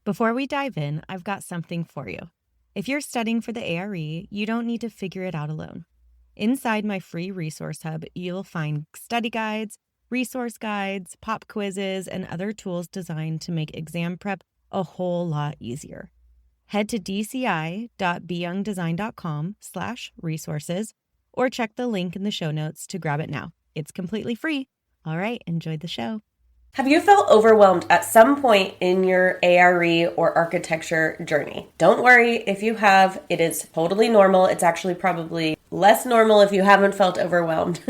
Before we dive in, I've got something for you. If you're studying for the ARE, you don't need to figure it out alone. Inside my free resource hub, you'll find study guides, resource guides, pop quizzes, and other tools designed to make exam prep a whole lot easier. Head to dci.beyoungdesign.com/resources or check the link in the show notes to grab it now. It's completely free. All right, enjoy the show. Have you felt overwhelmed at some point in your ARE or architecture journey? Don't worry if you have, it is totally normal. It's actually probably less normal if you haven't felt overwhelmed.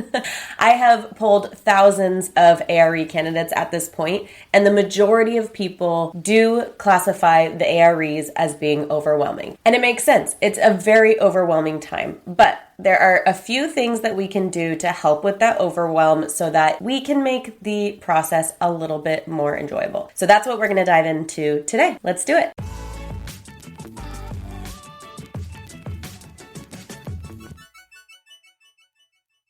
I have polled thousands of ARE candidates at this point, and the majority of people do classify the AREs as being overwhelming. And it makes sense. It's a very overwhelming time, but there are a few things that we can do to help with that overwhelm so that we can make the process a little bit more enjoyable. So that's what we're going to dive into today. Let's do it.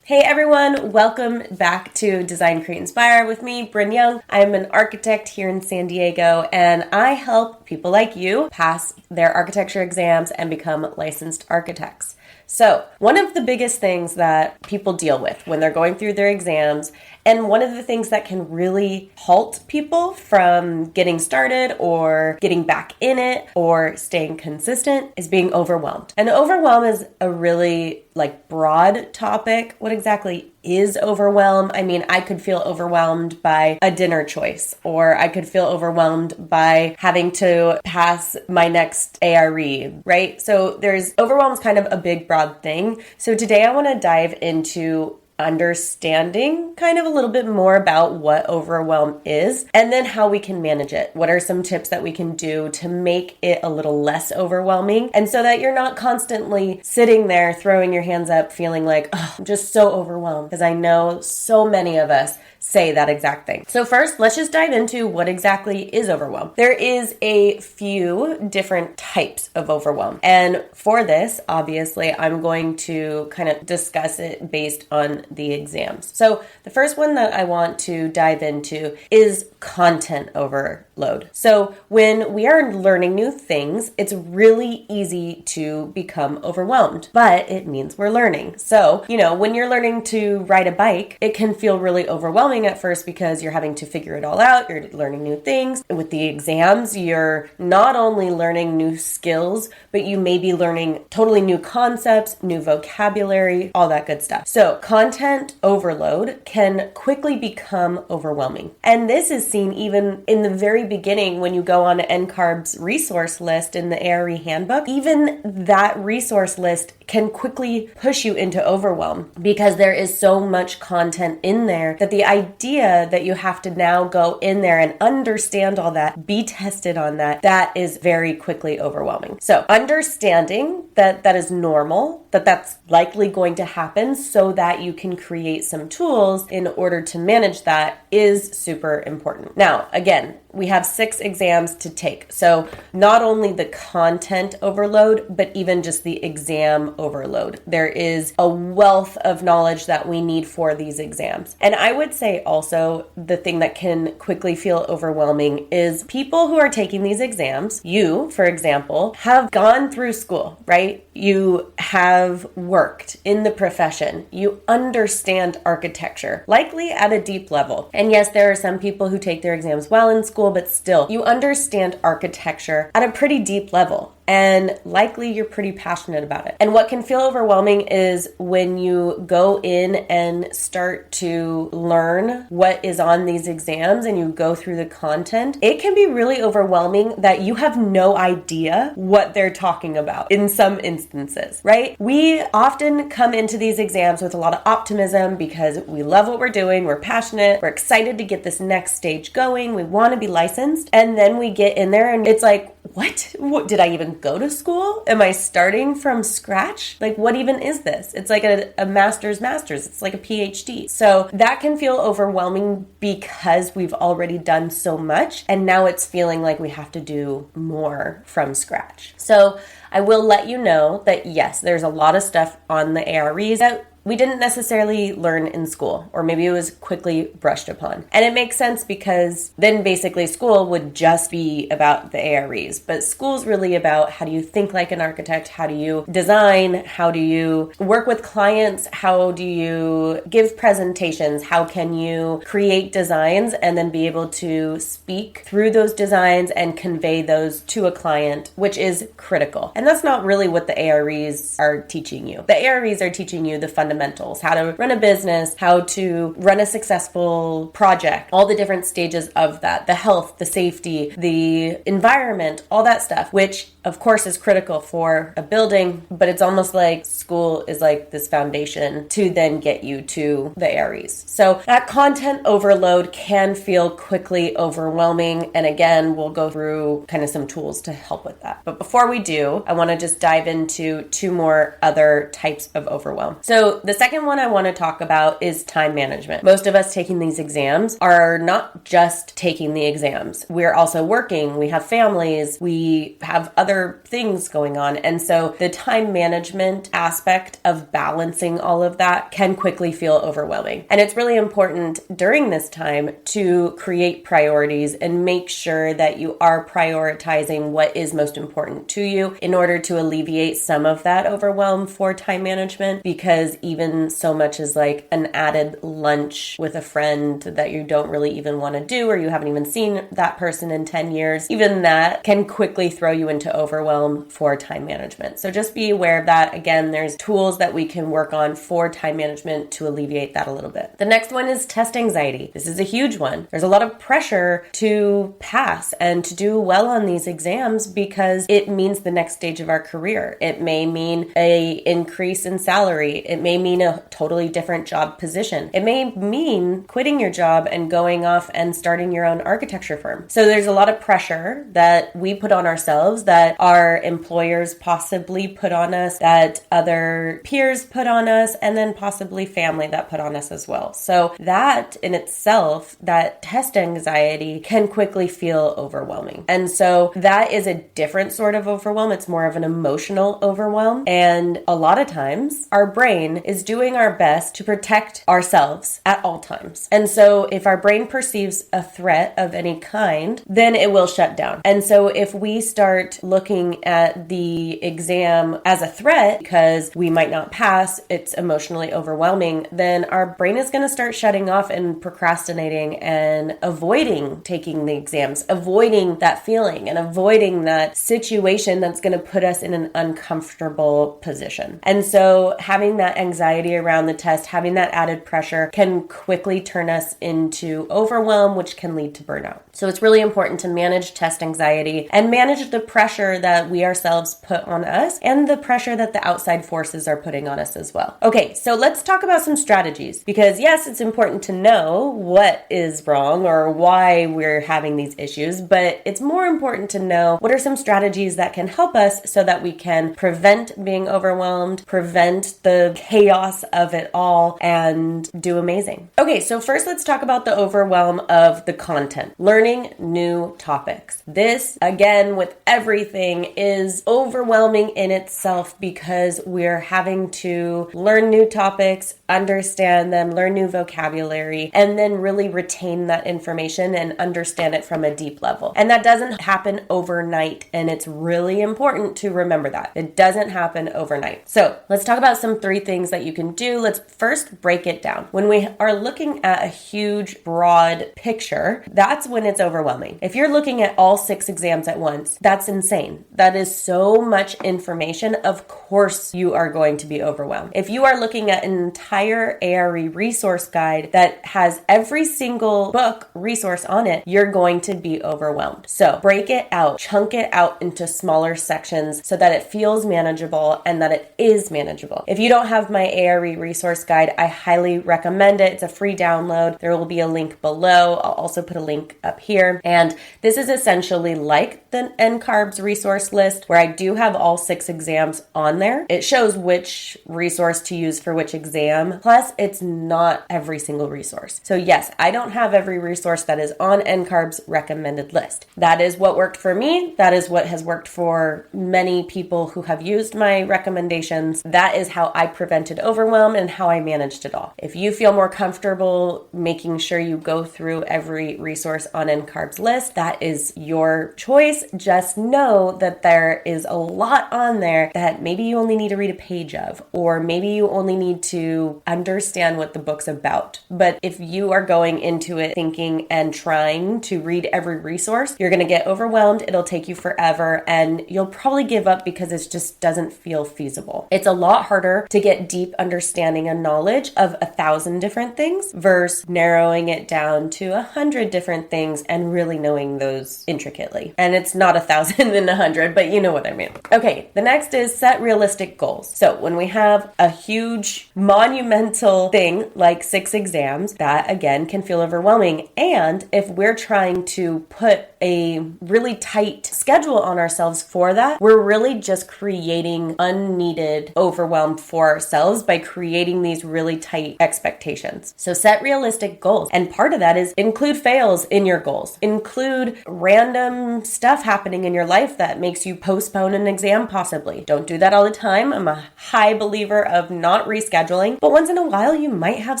Hey everyone, welcome back to Design, Create, Inspire with me, Bryn Young. I'm an architect here in San Diego, and I help people like you pass their architecture exams and become licensed architects. So, one of the biggest things that people deal with when they're going through their exams, and one of the things that can really halt people from getting started or getting back in it or staying consistent, is being overwhelmed. And overwhelm is a really broad topic. What exactly is overwhelm? I mean, I could feel overwhelmed by a dinner choice, or I could feel overwhelmed by having to pass my next ARE, right? So overwhelm is kind of a big, broad thing. So today I want to dive into understanding kind of a little bit more about what overwhelm is and then how we can manage it. What are some tips that we can do to make it a little less overwhelming, and so that you're not constantly sitting there throwing your hands up feeling like, oh, I'm just so overwhelmed, because I know so many of us say that exact thing. So first, let's just dive into what exactly is overwhelm. There is a few different types of overwhelm. And for this, obviously, I'm going to kind of discuss it based on the exams. So the first one that I want to dive into is content overload. So when we are learning new things, it's really easy to become overwhelmed, but it means we're learning. So, when you're learning to ride a bike, it can feel really overwhelming at first because you're having to figure it all out. You're learning new things. With the exams, you're not only learning new skills, but you may be learning totally new concepts, new vocabulary, all that good stuff. So content overload can quickly become overwhelming. And this is seen even in the very beginning when you go on NCARB's resource list in the ARE handbook. Even that resource list can quickly push you into overwhelm because there is so much content in there that the idea that you have to now go in there and understand all that, be tested on that is very quickly overwhelming. So understanding that is normal, that's likely going to happen so that you can create some tools in order to manage that is super important. Now, again, we have 6 exams to take. So not only the content overload, but even just the exam overload. There is a wealth of knowledge that we need for these exams. And I would say also the thing that can quickly feel overwhelming is people who are taking these exams. You, for example, have gone through school, right? You have worked in the profession. You understand architecture, likely at a deep level. And yes, there are some people who take their exams well in school, but still, you understand architecture at a pretty deep level. And likely you're pretty passionate about it. And what can feel overwhelming is when you go in and start to learn what is on these exams and you go through the content, it can be really overwhelming that you have no idea what they're talking about in some instances, right? We often come into these exams with a lot of optimism because we love what we're doing, we're passionate, we're excited to get this next stage going, we want to be licensed, and then we get in there and it's like, what did I even go to school? Am I starting from scratch? Like, what even is this? It's like a master's. It's like a PhD. So that can feel overwhelming because we've already done so much and now it's feeling like we have to do more from scratch. So I will let you know that yes, there's a lot of stuff on the AREs that we didn't necessarily learn in school, or maybe it was quickly brushed upon. And it makes sense because then basically school would just be about the AREs, but school's really about how do you think like an architect, how do you design, how do you work with clients, how do you give presentations, how can you create designs and then be able to speak through those designs and convey those to a client, which is critical. And that's not really what the AREs are teaching you. The AREs are teaching you the fundamentals, how to run a business, how to run a successful project, all the different stages of that, the health, the safety, the environment, all that stuff, which of course is critical for a building, but it's almost like school is like this foundation to then get you to the AREs. So that content overload can feel quickly overwhelming. And again, we'll go through kind of some tools to help with that. But before we do, I want to just dive into two more other types of overwhelm. So the second one I want to talk about is time management. Most of us taking these exams are not just taking the exams. We're also working, we have families, we have other things going on. And so the time management aspect of balancing all of that can quickly feel overwhelming. And it's really important during this time to create priorities and make sure that you are prioritizing what is most important to you in order to alleviate some of that overwhelm for time management, because even so much as like an added lunch with a friend that you don't really even want to do, or you haven't even seen that person in 10 years, even that can quickly throw you into overwhelm for time management. So just be aware of that. Again, there's tools that we can work on for time management to alleviate that a little bit. The next one is test anxiety. This is a huge one. There's a lot of pressure to pass and to do well on these exams because it means the next stage of our career. It may mean a increase in salary. It may mean a totally different job position. It may mean quitting your job and going off and starting your own architecture firm. So there's a lot of pressure that we put on ourselves, that our employers possibly put on us, that other peers put on us, and then possibly family that put on us as well. So that in itself, that test anxiety can quickly feel overwhelming. And so that is a different sort of overwhelm. It's more of an emotional overwhelm. And a lot of times our brain is doing our best to protect ourselves at all times. And so if our brain perceives a threat of any kind, then it will shut down. And so if we start looking at the exam as a threat because we might not pass, it's emotionally overwhelming, then our brain is going to start shutting off and procrastinating and avoiding taking the exams, avoiding that feeling and avoiding that situation that's going to put us in an uncomfortable position. And so having that anxiety around the test, having that added pressure can quickly turn us into overwhelm, which can lead to burnout. So it's really important to manage test anxiety and manage the pressure that we ourselves put on us and the pressure that the outside forces are putting on us as well. Okay, so let's talk about some strategies, because yes, it's important to know what is wrong or why we're having these issues, but it's more important to know what are some strategies that can help us so that we can prevent being overwhelmed, prevent the chaos of it all, and do amazing. Okay, so first let's talk about the overwhelm of the content. Learning new topics. This, again, with everything, is overwhelming in itself because we're having to learn new topics, understand them, learn new vocabulary, and then really retain that information and understand it from a deep level. And that doesn't happen overnight, and it's really important to remember that. It doesn't happen overnight. So let's talk about some 3 things that you can do. Let's first break it down. When we are looking at a huge, broad picture, that's when it's overwhelming. If you're looking at all 6 exams at once, that's insane. That is so much information. Of course, you are going to be overwhelmed. If you are looking at an entire ARE resource guide that has every single book resource on it, you're going to be overwhelmed. So break it out, chunk it out into smaller sections so that it feels manageable and that it is manageable. If you don't have my ARE resource guide, I highly recommend it. It's a free download. There will be a link below. I'll also put a link up here. And this is essentially like the NCARB's resource list where I do have all 6 exams on there. It shows which resource to use for which exam. Plus, it's not every single resource. So yes, I don't have every resource that is on NCARB's recommended list. That is what worked for me. That is what has worked for many people who have used my recommendations. That is how I prevented overwhelm and how I managed it all. If you feel more comfortable making sure you go through every resource on NCARB's list, that is your choice. Just know that there is a lot on there that maybe you only need to read a page of, or maybe you only need to understand what the book's about. But if you are going into it thinking and trying to read every resource, you're going to get overwhelmed. It'll take you forever and you'll probably give up because it just doesn't feel feasible. It's a lot harder to get deep understanding and knowledge of 1,000 different things versus narrowing it down to 100 different things and really knowing those intricately. And it's not 1,000 and 100, but you know what I mean. Okay, the next is set realistic goals. So when we have a huge monumental thing like 6 exams, that again can feel overwhelming. And if we're trying to put a really tight schedule on ourselves for that, we're really just creating unneeded overwhelm for ourselves by creating these really tight expectations. So set realistic goals. And part of that is include fails in your goals. Include random stuff happening in your life that makes you postpone an exam possibly. Don't do that all the time. I'm a high believer of not rescheduling, but once in a while you might have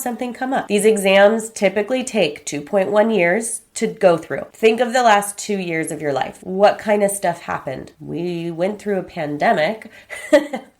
something come up. These exams typically take 2.1 years to go through. Think of the last 2 years of your life. What kind of stuff happened? We went through a pandemic.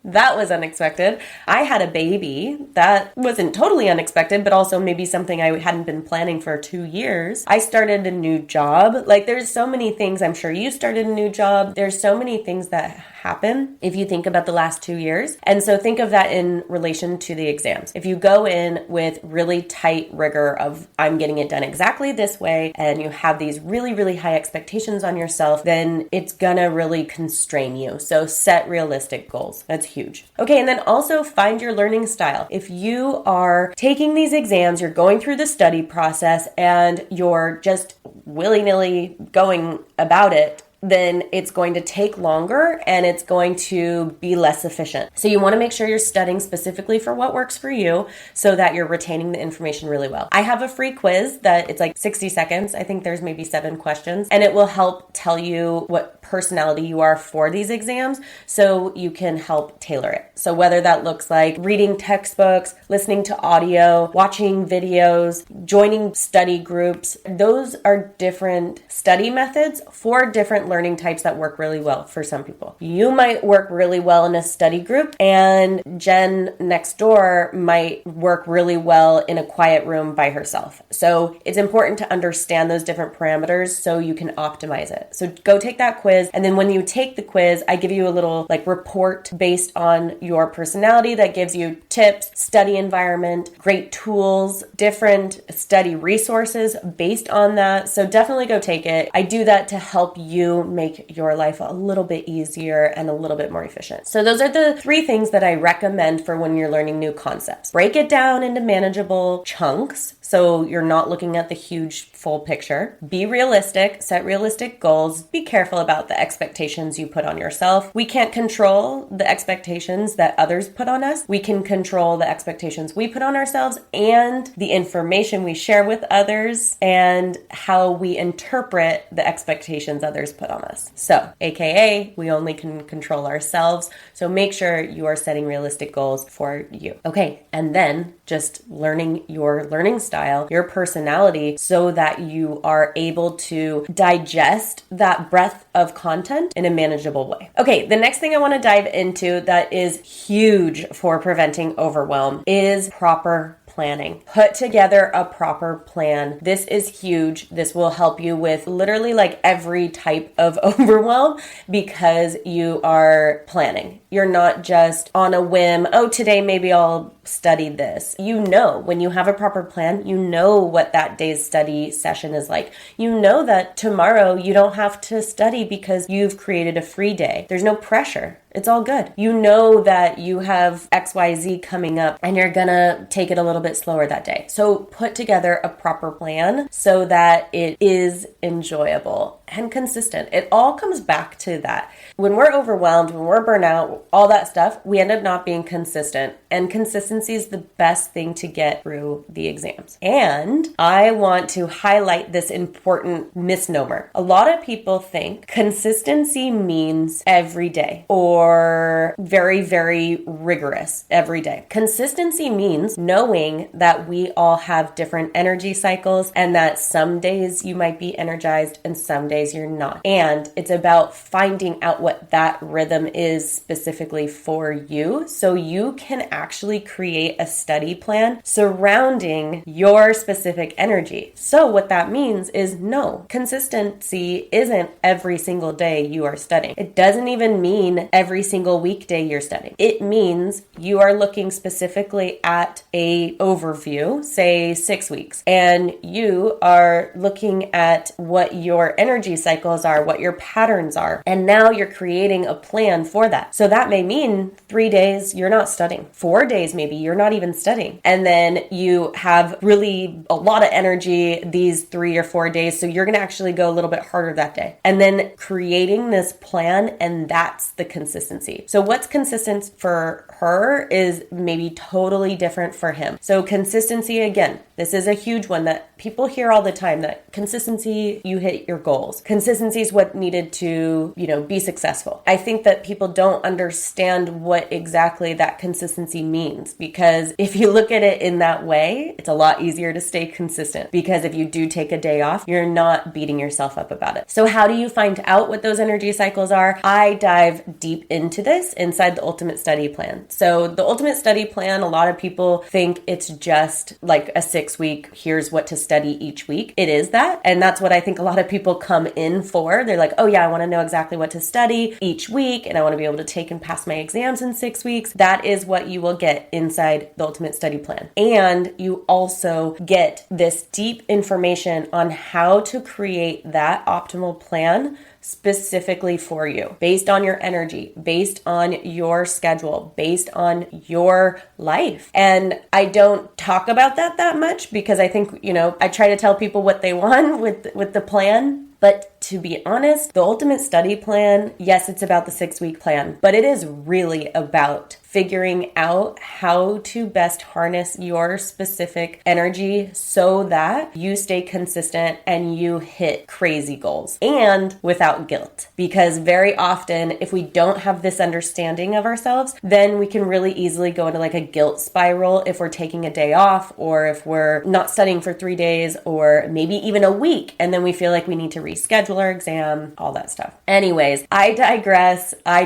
That was unexpected. I had a baby. That wasn't totally unexpected, but also maybe something I hadn't been planning for 2 years. I started a new job. Like there's so many things. I'm sure you started a new job. There's so many things that happen if you think about the last 2 years. And so think of that in relation to the exams. If you go in with really tight rigor of I'm getting it done exactly this way, and you have these really, really high expectations on yourself, then it's gonna really constrain you. So set realistic goals. That's huge. Okay, and then also find your learning style. If you are taking these exams, you're going through the study process and you're just willy-nilly going about it, then it's going to take longer and it's going to be less efficient. So you want to make sure you're studying specifically for what works for you so that you're retaining the information really well. I have a free quiz that it's like 60 seconds. I think there's maybe 7 questions, and it will help tell you what personality you are for these exams so you can help tailor it. So whether that looks like reading textbooks, listening to audio, watching videos, joining study groups, those are different study methods for different learning types that work really well for some people. You might work really well in a study group, and Jen next door might work really well in a quiet room by herself. So it's important to understand those different parameters so you can optimize it. So go take that quiz, and then when you take the quiz, I give you a little like report based on your personality that gives you tips, study environment, great tools, different study resources based on that. So definitely go take it. I do that to help you make your life a little bit easier and a little bit more efficient. So those are the 3 things that I recommend for when you're learning new concepts. Break it down into manageable chunks so you're not looking at the huge full picture. Be realistic, set realistic goals. Be careful about the expectations you put on yourself. We can't control the expectations that others put on us. We can control the expectations we put on ourselves and the information we share with others and how we interpret the expectations others put on us. So, AKA, we only can control ourselves. So make sure you are setting realistic goals for you. Okay, and then just learning your learning style, your personality, so that you are able to digest that breadth of content in a manageable way. Okay, the next thing I want to dive into that is huge for preventing overwhelm is proper planning. Put together a proper plan. This is huge. This will help you with literally like every type of overwhelm because you are planning. You're not just on a whim, oh, today maybe I'll study this. You know, when you have a proper plan, you know what that day's study session is like. You know that tomorrow you don't have to study because you've created a free day. There's no pressure. It's all good. You know that you have XYZ coming up and you're gonna take it a little bit slower that day. So put together a proper plan so that it is enjoyable and consistent. It all comes back to that. When we're overwhelmed, when we're burnt out, all that stuff, we end up not being consistent. And consistency is the best thing to get through the exams. And I want to highlight this important misnomer. A lot of people think consistency means every day or very, very rigorous every day. Consistency means knowing that we all have different energy cycles and that some days you might be energized and some days you're not. And it's about finding out what that rhythm is specifically for you so you can actually create a study plan surrounding your specific energy. So what that means is no, consistency isn't every single day you are studying. It doesn't even mean every single weekday you're studying. It means you are looking specifically at a overview, say 6 weeks, and you are looking at what your energy cycles are, what your patterns are, and now you're creating a plan for that. So that may mean 3 days you're not studying, 4 days maybe you're not even studying, and then you have really a lot of energy these 3 or 4 days, so you're going to actually go a little bit harder that day. And then creating this plan, and that's the consistency. So what's consistent for her is maybe totally different for him. So consistency, again, this is a huge one that people hear all the time, that consistency, you hit your goals. Consistency is what needed to, be successful. I think that people don't understand what exactly that consistency means, because if you look at it in that way, it's a lot easier to stay consistent, because if you do take a day off, you're not beating yourself up about it. So how do you find out what those energy cycles are? I dive deep into this inside the Ultimate Study Plan. So the Ultimate Study Plan, a lot of people think it's just like a 6-week, here's what to study each week. It is that. And that's what I think a lot of people come in for. They're like, oh yeah, I want to know exactly what to study each week, and I want to be able to take and pass my exams in 6 weeks. That is what you will get inside the Ultimate Study Plan. And you also get this deep information on how to create that optimal plan specifically for you, based on your energy, based on your schedule, based on your life. And I don't talk about that much because I think, I try to tell people what they want with the plan. But to be honest, the Ultimate Study Plan, yes, it's about the 6-week plan, but it is really about figuring out how to best harness your specific energy so that you stay consistent and you hit crazy goals, and without guilt. Because very often, if we don't have this understanding of ourselves, then we can really easily go into like a guilt spiral if we're taking a day off, or if we're not studying for 3 days, or maybe even a week, and then we feel like we need to reschedule our exam, all that stuff. Anyways, I digress. I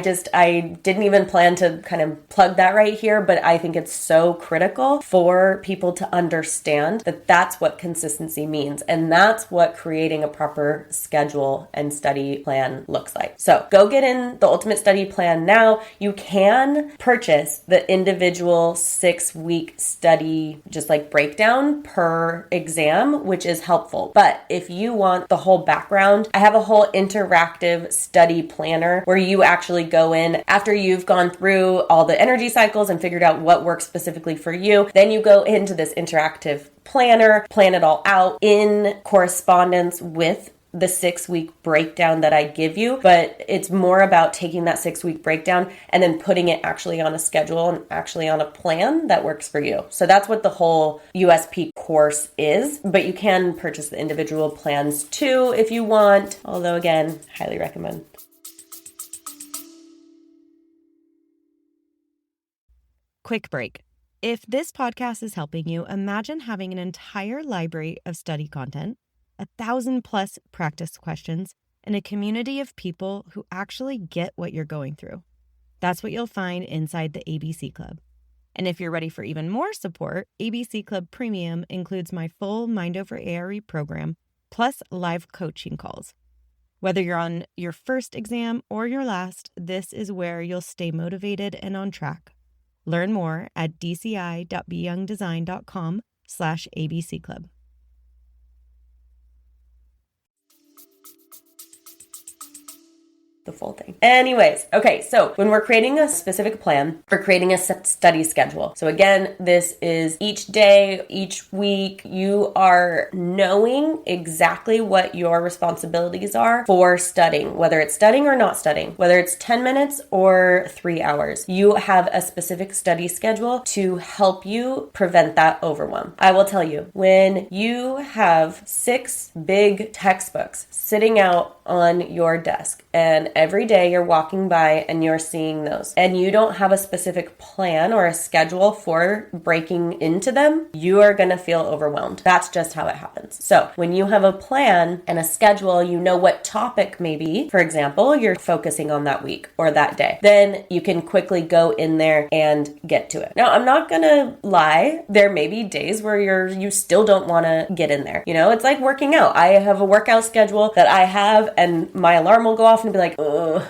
didn't even plan to kind of plug that right here, but I think it's so critical for people to understand that that's what consistency means, and that's what creating a proper schedule and study plan looks like. So go get in the Ultimate Study Plan now. You can purchase the individual 6-week study, just like breakdown per exam, which is helpful. But if you want the whole background, I have a whole interactive study planner where you actually go in after you've gone through all the energy cycles and figured out what works specifically for you. Then you go into this interactive planner, plan it all out in correspondence with the 6-week breakdown that I give you. But it's more about taking that 6-week breakdown and then putting it actually on a schedule and actually on a plan that works for you. So that's what the whole USP course is. But you can purchase the individual plans too if you want. Although again, highly recommend. Quick break. If this podcast is helping you, imagine having an entire library of study content, 1,000+ practice questions, and a community of people who actually get what you're going through. That's what you'll find inside the ABC Club. And if you're ready for even more support, ABC Club Premium includes my full Mind Over ARE program, plus live coaching calls. Whether you're on your first exam or your last, this is where you'll stay motivated and on track. Learn more at dci.beyoungdesign.com/ABC Club. the full thing. Anyways, okay, so when we're creating a specific plan, we're creating a study schedule. So again, this is each day, each week, you are knowing exactly what your responsibilities are for studying, whether it's studying or not studying, whether it's 10 minutes or 3 hours. You have a specific study schedule to help you prevent that overwhelm. I will tell you, when you have 6 big textbooks sitting out on your desk and every day you're walking by and you're seeing those and you don't have a specific plan or a schedule for breaking into them, you are going to feel overwhelmed. That's just how it happens. So when you have a plan and a schedule, you know what topic maybe, for example, you're focusing on that week or that day, then you can quickly go in there and get to it. Now, I'm not going to lie. There may be days where you still don't want to get in there. You know, it's like working out. I have a workout schedule that I have and my alarm will go off and be like, ugh.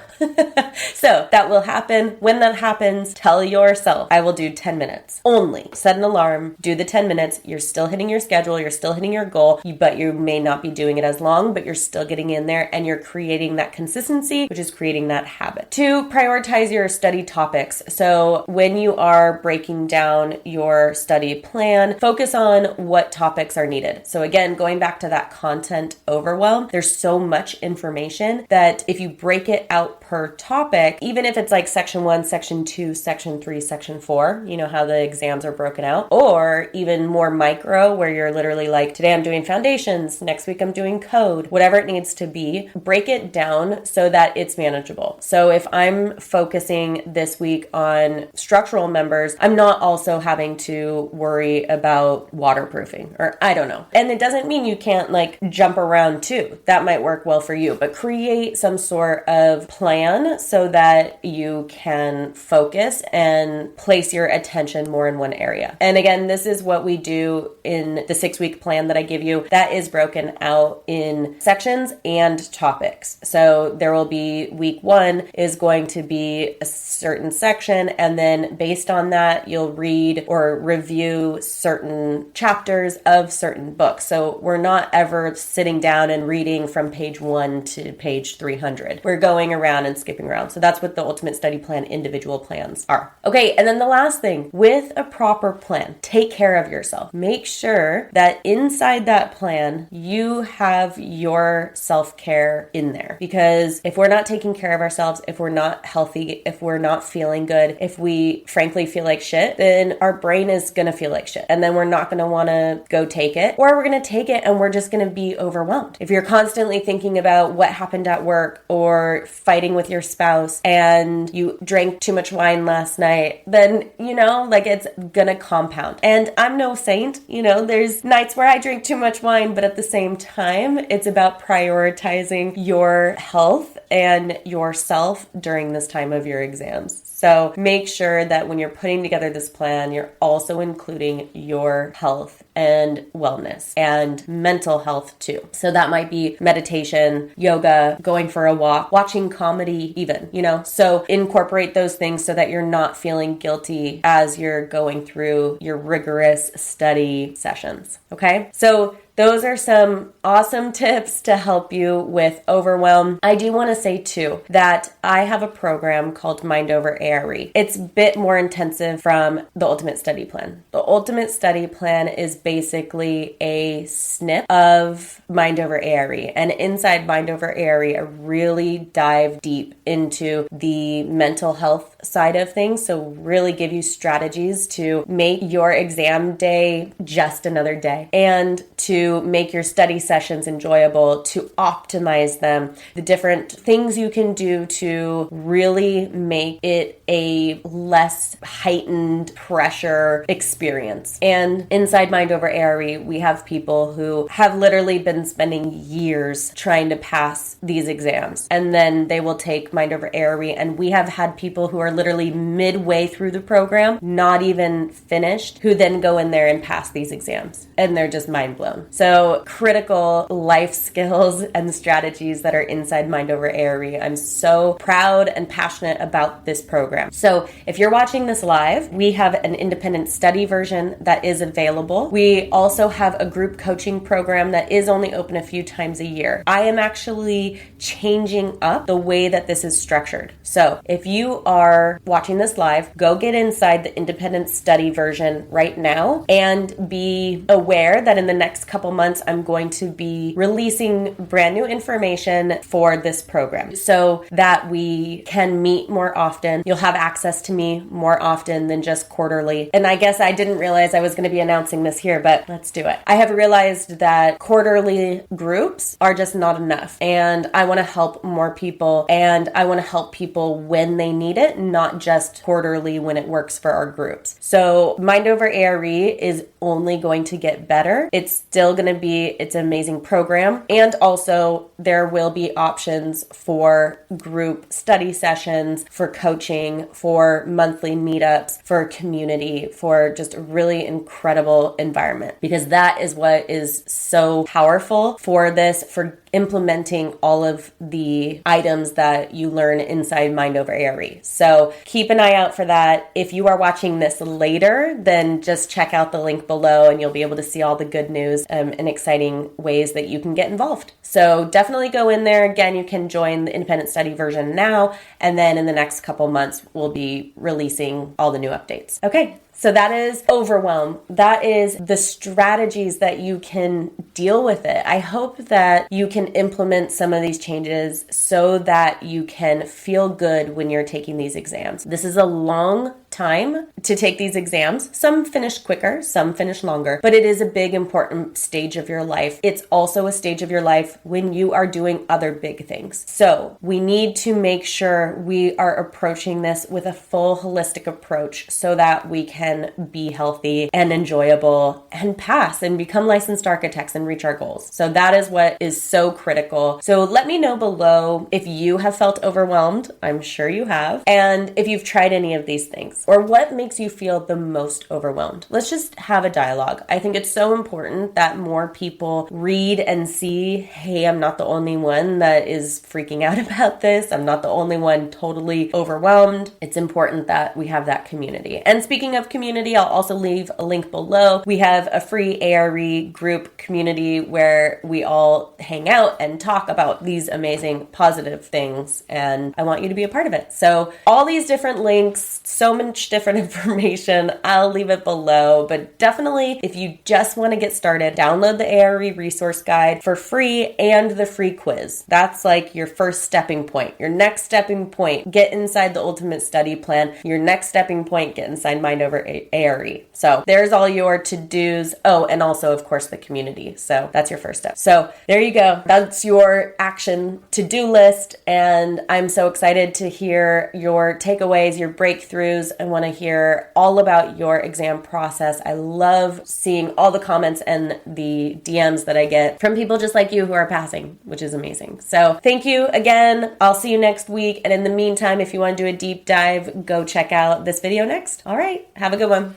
So that will happen. When that happens, tell yourself, I will do 10 minutes only. Set an alarm, do the 10 minutes. You're still hitting your schedule. You're still hitting your goal, but you may not be doing it as long, but you're still getting in there and you're creating that consistency, which is creating that habit. 2, prioritize your study topics. So when you are breaking down your study plan, focus on what topics are needed. So again, going back to that content overwhelm, there's so much information that if you break it out per topic, even if it's like section 1, section 2, section 3, section 4, you know how the exams are broken out, or even more micro where you're literally like, today I'm doing foundations, next week I'm doing code, whatever it needs to be, break it down so that it's manageable. So if I'm focusing this week on structural members, I'm not also having to worry about waterproofing, or I don't know. And it doesn't mean you can't like jump around too. That might work well for you, but create some sort of plan so that you can focus and place your attention more in one area. And again, this is what we do in the 6-week plan that I give you. That is broken out in sections and topics. So there will be week 1 is going to be a certain section, and then based on that, you'll read or review certain chapters of certain books. So we're not ever sitting down and reading from page 1 to page 300. We're going around and skipping around. So that's what the Ultimate Study Plan individual plans are. Okay, and then the last thing, with a proper plan, take care of yourself. Make sure that inside that plan, you have your self-care in there. Because if we're not taking care of ourselves, if we're not healthy, if we're not feeling good, if we frankly feel like shit, then our brain is going to feel like shit. And then we're not going to want to go take it, or we're going to take it and we're just going to be overwhelmed. If you're constantly thinking about what happened at work or fighting with your spouse and you drank too much wine last night, then, you know, like it's gonna compound. And I'm no saint, you know, there's nights where I drink too much wine, but at the same time, it's about prioritizing your health and yourself during this time of your exams. So make sure that when you're putting together this plan, you're also including your health and wellness and mental health too. So that might be meditation, yoga, going for a walk, watching comedy even, you know, so incorporate those things so that you're not feeling guilty as you're going through your rigorous study sessions. Okay. So those are some awesome tips to help you with overwhelm. I do want to say too that I have a program called Mind Over ARE. It's a bit more intensive from the Ultimate Study Plan. The Ultimate Study Plan is basically a snip of Mind Over ARE. And inside Mind Over ARE, I really dive deep into the mental health side of things. So really give you strategies to make your exam day just another day and to make your study sessions enjoyable, to optimize them, the different things you can do to really make it a less heightened pressure experience. And inside Mind Over ARE, we have people who have literally been spending years trying to pass these exams. And then they will take Mind Over ARE, and we have had people who are literally midway through the program, not even finished, who then go in there and pass these exams. And they're just mind blown. So critical life skills and strategies that are inside Mind Over ARE. I'm so proud and passionate about this program. So if you're watching this live, we have an independent study version that is available. We also have a group coaching program that is only open a few times a year. I am actually changing up the way that this is structured. So if you are watching this live, go get inside the independent study version right now and be aware that in the next couple months, I'm going to be releasing brand new information for this program so that we can meet more often. You'll have access to me more often than just quarterly. And I guess I didn't realize I was going to be announcing this here, but let's do it. I have realized that quarterly groups are just not enough. And I want to help more people, and I want to help people when they need it, not just quarterly when it works for our groups. So Mind Over ARE is only going to get better. It's still going to be, it's an amazing program. And also there will be options for group study sessions, for coaching, for monthly meetups, for community, for just a really incredible environment, because that is what is so powerful for this, for implementing all of the items that you learn inside Mind Over ARE. So keep an eye out for that. If you are watching this later, then just check out the link below and you'll be able to see all the good news and exciting ways that you can get involved. So definitely go in there. Again, you can join the independent study version now, and then in the next couple months, we'll be releasing all the new updates. Okay. So that is overwhelm. That is the strategies that you can deal with it. I hope that you can implement some of these changes so that you can feel good when you're taking these exams. This is a long time to take these exams. Some finish quicker, some finish longer, but it is a big, important stage of your life. It's also a stage of your life when you are doing other big things. So we need to make sure we are approaching this with a full holistic approach so that we can be healthy and enjoyable and pass and become licensed architects and reach our goals. So that is what is so critical. So let me know below if you have felt overwhelmed. I'm sure you have. And if you've tried any of these things, or what makes you feel the most overwhelmed. Let's just have a dialogue. I think it's so important that more people read and see, hey, I'm not the only one that is freaking out about this. I'm not the only one totally overwhelmed. It's important that we have that community. And speaking of community, I'll also leave a link below. We have a free ARE group community where we all hang out and talk about these amazing positive things, and I want you to be a part of it. So all these different links, so much different information, I'll leave it below, but definitely if you just want to get started, download the ARE resource guide for free and the free quiz. That's like your first stepping point. Your next stepping point, get inside the ultimate study plan. Your next stepping point, get inside Mind Over ARE. So there's all your to-dos. Oh, and also, of course, the community. So that's your first step. So there you go. That's your action to-do list. And I'm so excited to hear your takeaways, your breakthroughs. I want to hear all about your exam process. I love seeing all the comments and the DMs that I get from people just like you who are passing, which is amazing. So thank you again. I'll see you next week. And in the meantime, if you want to do a deep dive, go check out this video next. All right. Have a good one.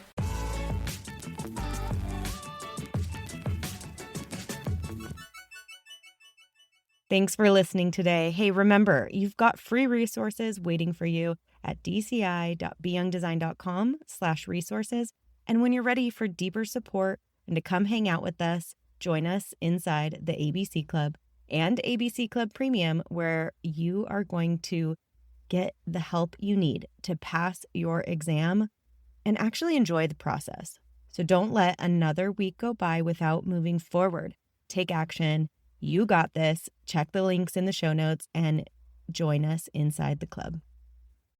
Thanks for listening today. Hey, remember, you've got free resources waiting for you at dci.beyoungdesign.com/resources. And when you're ready for deeper support and to come hang out with us, join us inside the ABC Club and ABC Club Premium, where you are going to get the help you need to pass your exam and actually enjoy the process. So don't let another week go by without moving forward. Take action. You got this. Check the links in the show notes and join us inside the club.